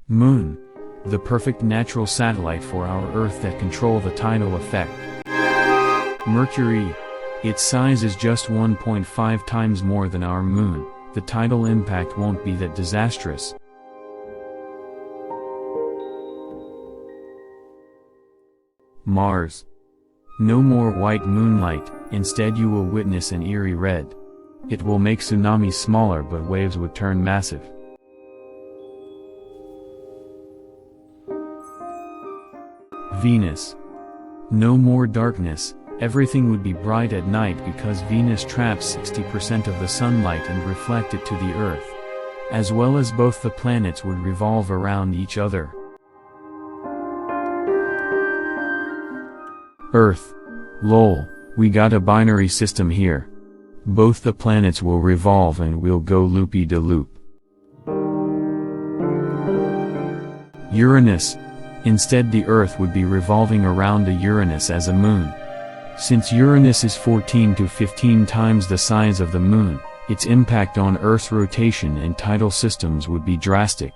Moon, the perfect natural satellite for our Earth that control the tidal effect. Mercury, its size is just 1.5 times more than our Moon, the tidal impact won't be that disastrous. Mars. No more white moonlight, instead you will witness an eerie red. It will make tsunamis smaller but waves would turn massive. Venus. No more darkness, everything would be bright at night because Venus traps 60% of the sunlight and reflect it to the Earth. As well as both the planets would revolve around each other. Earth. Lol, we got a binary system here. Both the planets will revolve and we'll go loopy-de-loop. Uranus. Instead the Earth would be revolving around a Uranus as a moon. Since Uranus is 14 to 15 times the size of the Moon, its impact on Earth's rotation and tidal systems would be drastic.